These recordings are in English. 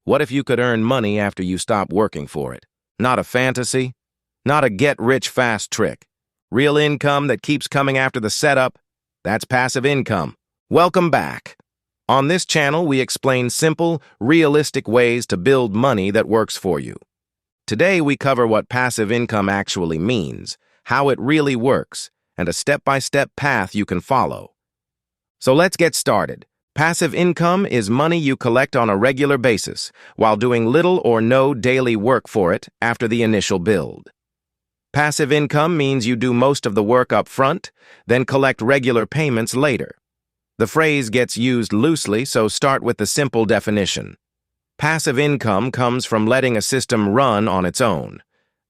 What if you could earn money after you stop working for it? Not a fantasy, not a get-rich-fast trick. Real income that keeps coming after the setup, that's passive income. Welcome back. On this channel, we explain simple, realistic ways to build money that works for you. Today, we cover what passive income actually means, how it really works, and a step-by-step path you can follow. So let's get started. Passive income is money you collect on a regular basis while doing little or no daily work for it after the initial build. Passive income means you do most of the work up front, then collect regular payments later. The phrase gets used loosely, so start with the simple definition. Passive income comes from letting a system run on its own.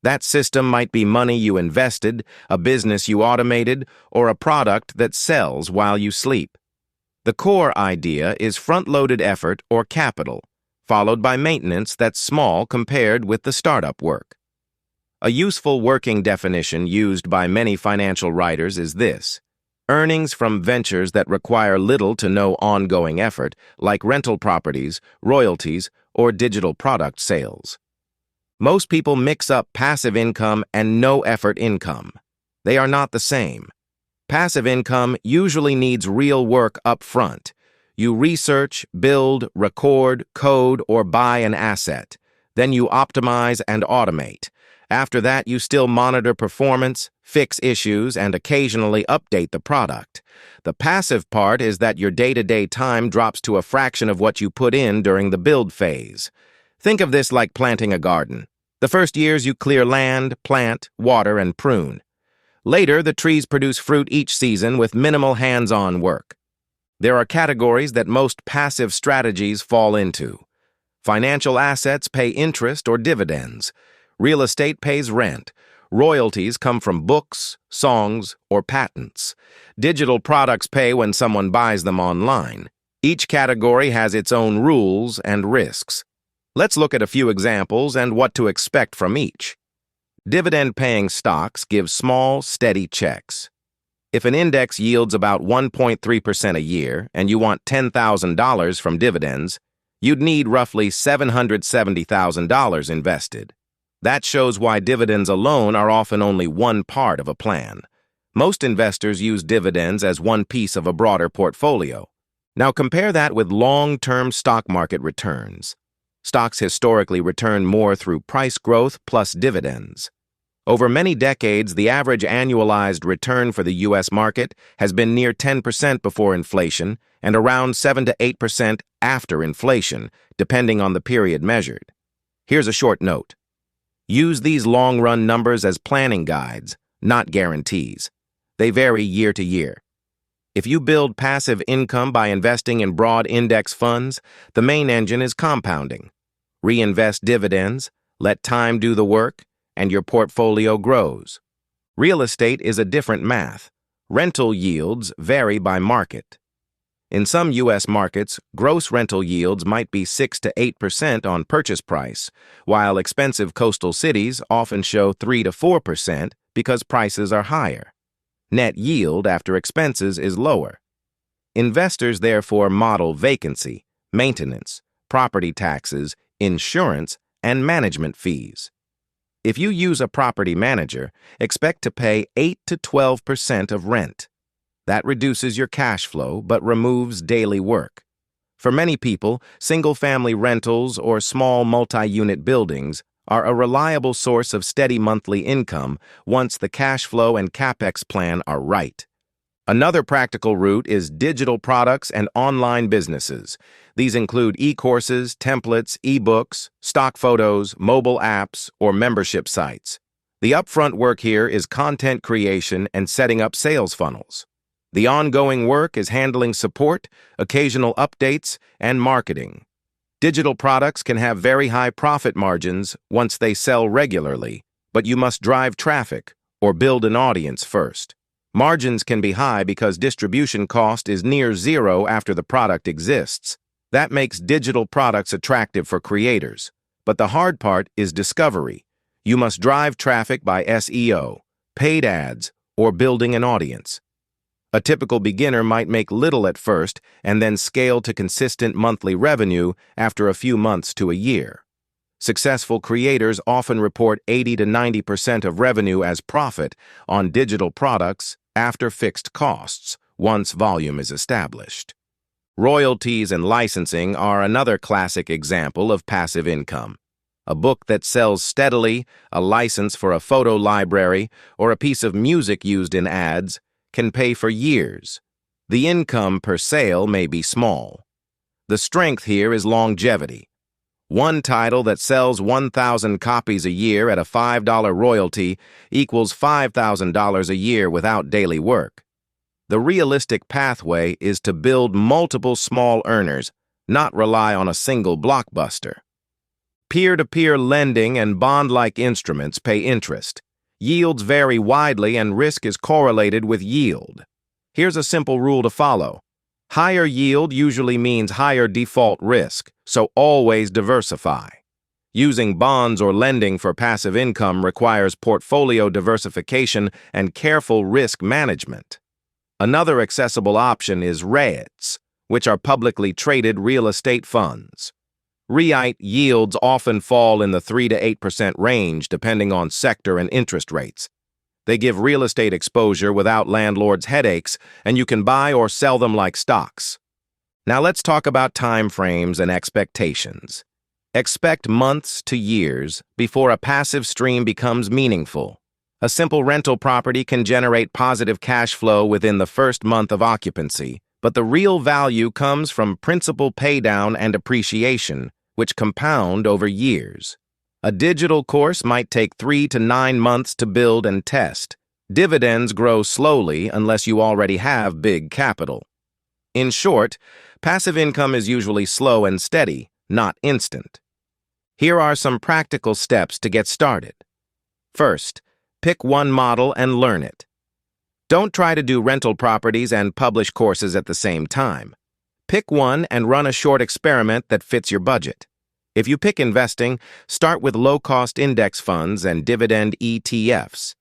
That system might be money you invested, a business you automated, or a product that sells while you sleep. The core idea is front-loaded effort or capital, followed by maintenance that's small compared with the startup work. A useful working definition used by many financial writers is this: earnings from ventures that require little to no ongoing effort, like rental properties, royalties, or digital product sales. Most people mix up passive income and no-effort income. They are not the same. Passive income usually needs real work up front. You research, build, record, code, or buy an asset. Then you optimize and automate. After that, you still monitor performance, fix issues, and occasionally update the product. The passive part is that your day-to-day time drops to a fraction of what you put in during the build phase. Think of this like planting a garden. The first years you clear land, plant, water, and prune. Later, the trees produce fruit each season with minimal hands-on work. There are categories that most passive strategies fall into. Financial assets pay interest or dividends. Real estate pays rent. Royalties come from books, songs, or patents. Digital products pay when someone buys them online. Each category has its own rules and risks. Let's look at a few examples and what to expect from each. Dividend-paying stocks give small, steady checks. If an index yields about 1.3% a year and you want $10,000 from dividends, you'd need roughly $770,000 invested. That shows why dividends alone are often only one part of a plan. Most investors use dividends as one piece of a broader portfolio. Now compare that with long-term stock market returns. Stocks historically return more through price growth plus dividends. Over many decades, the average annualized return for the U.S. market has been near 10% before inflation and around 7 to 8% after inflation, depending on the period measured. Here's a short note. Use these long-run numbers as planning guides, not guarantees. They vary year to year. If you build passive income by investing in broad index funds, the main engine is compounding. Reinvest dividends, let time do the work, and your portfolio grows. Real estate is a different math. Rental yields vary by market. In some U.S. markets, gross rental yields might be 6 to 8% on purchase price, while expensive coastal cities often show 3 to 4% because prices are higher. Net yield after expenses is lower. Investors therefore model vacancy, maintenance, property taxes, insurance, and management fees. If you use a property manager, expect to pay 8 to 12% of rent. That reduces your cash flow but removes daily work. For many people, single-family rentals or small multi-unit buildings are a reliable source of steady monthly income once the cash flow and capex plan are right. Another practical route is digital products and online businesses. These include e-courses, templates, e-books, stock photos, mobile apps, or membership sites. The upfront work here is content creation and setting up sales funnels. The ongoing work is handling support, occasional updates, and marketing. Digital products can have very high profit margins once they sell regularly, but you must drive traffic or build an audience first. Margins can be high because distribution cost is near zero after the product exists. That makes digital products attractive for creators. But the hard part is discovery. You must drive traffic by SEO, paid ads, or building an audience. A typical beginner might make little at first and then scale to consistent monthly revenue after a few months to a year. Successful creators often report 80 to 90% of revenue as profit on digital products after fixed costs, once volume is established. Royalties and licensing are another classic example of passive income. A book that sells steadily, a license for a photo library, or a piece of music used in ads can pay for years. The income per sale may be small. The strength here is longevity. One title that sells 1,000 copies a year at a $5 royalty equals $5,000 a year without daily work. The realistic pathway is to build multiple small earners, not rely on a single blockbuster. Peer-to-peer lending and bond-like instruments pay interest. Yields vary widely and risk is correlated with yield. Here's a simple rule to follow. Higher yield usually means higher default risk, so always diversify. Using bonds or lending for passive income requires portfolio diversification and careful risk management. Another accessible option is REITs, which are publicly traded real estate funds. REIT yields often fall in the 3 to 8% range depending on sector and interest rates. They give real estate exposure without landlords' headaches, and you can buy or sell them like stocks. Now let's talk about time frames and expectations. Expect months to years before a passive stream becomes meaningful. A simple rental property can generate positive cash flow within the first month of occupancy, but the real value comes from principal paydown and appreciation, which compound over years. A digital course might take 3 to 9 months to build and test. Dividends grow slowly unless you already have big capital. In short, passive income is usually slow and steady, not instant. Here are some practical steps to get started. First, pick one model and learn it. Don't try to do rental properties and publish courses at the same time. Pick one and run a short experiment that fits your budget. If you pick investing, start with low-cost index funds and dividend ETFs.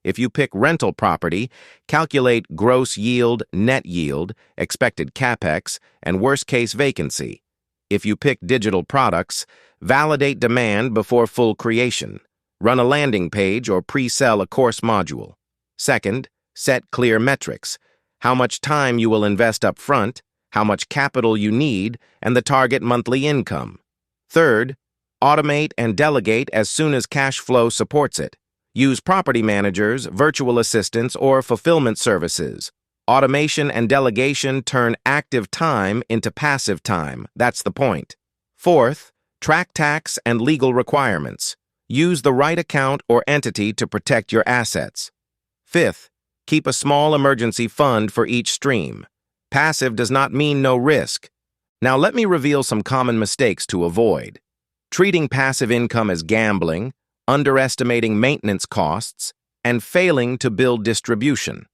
If you pick rental property, calculate gross yield, net yield, expected capex, and worst-case vacancy. If you pick digital products, validate demand before full creation. Run a landing page or pre-sell a course module. Second, set clear metrics: how much time you will invest up front, how much capital you need, and the target monthly income. Third, automate and delegate as soon as cash flow supports it. Use property managers, virtual assistants, or fulfillment services. Automation and delegation turn active time into passive time. That's the point. Fourth, track tax and legal requirements. Use the right account or entity to protect your assets. Fifth, keep a small emergency fund for each stream. Passive does not mean no risk. Now let me reveal some common mistakes to avoid. Treating passive income as gambling, underestimating maintenance costs, and failing to build distribution.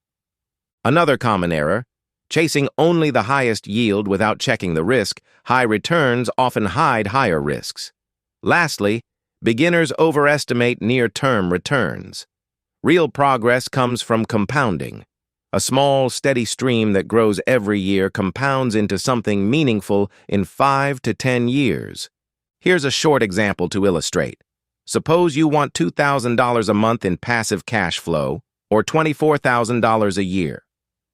Another common error: chasing only the highest yield without checking the risk. High returns often hide higher risks. Lastly, beginners overestimate near-term returns. Real progress comes from compounding. A small, steady stream that grows every year compounds into something meaningful in 5 to 10 years. Here's a short example to illustrate. Suppose you want $2,000 a month in passive cash flow, or $24,000 a year.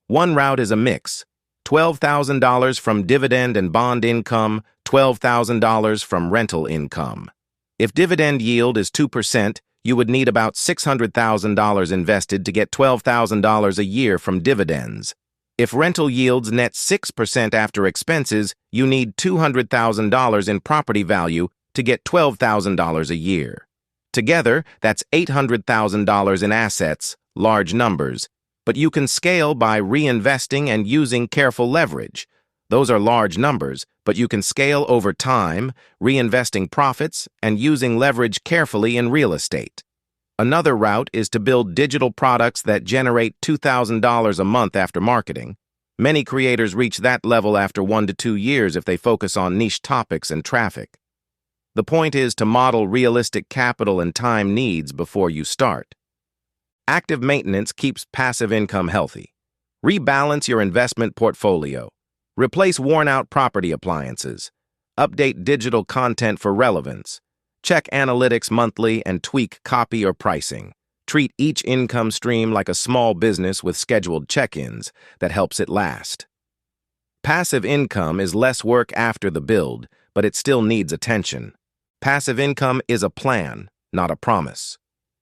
One route is a mix: $12,000 from dividend and bond income, $12,000 from rental income. If dividend yield is 2%, you would need about $600,000 invested to get $12,000 a year from dividends. If rental yields net 6% after expenses, you need $200,000 in property value to get $12,000 a year. Together, that's $800,000 in assets, large numbers, but you can scale by reinvesting and using careful leverage. Those are large numbers, but you can scale over time, reinvesting profits and using leverage carefully in real estate. Another route is to build digital products that generate $2,000 a month after marketing. Many creators reach that level after 1 to 2 years if they focus on niche topics and traffic. The point is to model realistic capital and time needs before you start. Active maintenance keeps passive income healthy. Rebalance your investment portfolio. Replace worn-out property appliances. Update digital content for relevance. Check analytics monthly and tweak copy or pricing. Treat each income stream like a small business with scheduled check-ins that helps it last. Passive income is less work after the build, but it still needs attention. Passive income is a plan, not a promise.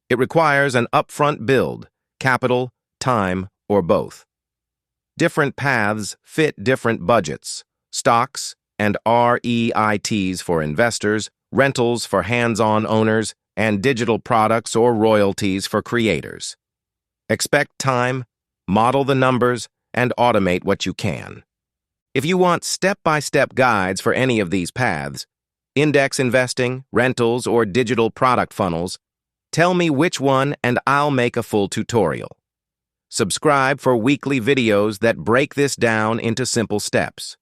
It requires an upfront build, capital, time, or both. Different paths fit different budgets. Stocks and REITs for investors, rentals for hands-on owners, and digital products or royalties for creators. Expect time, model the numbers, and automate what you can. If you want step-by-step guides for any of these paths, index investing, rentals, or digital product funnels, tell me which one and I'll make a full tutorial. Subscribe for weekly videos that break this down into simple steps.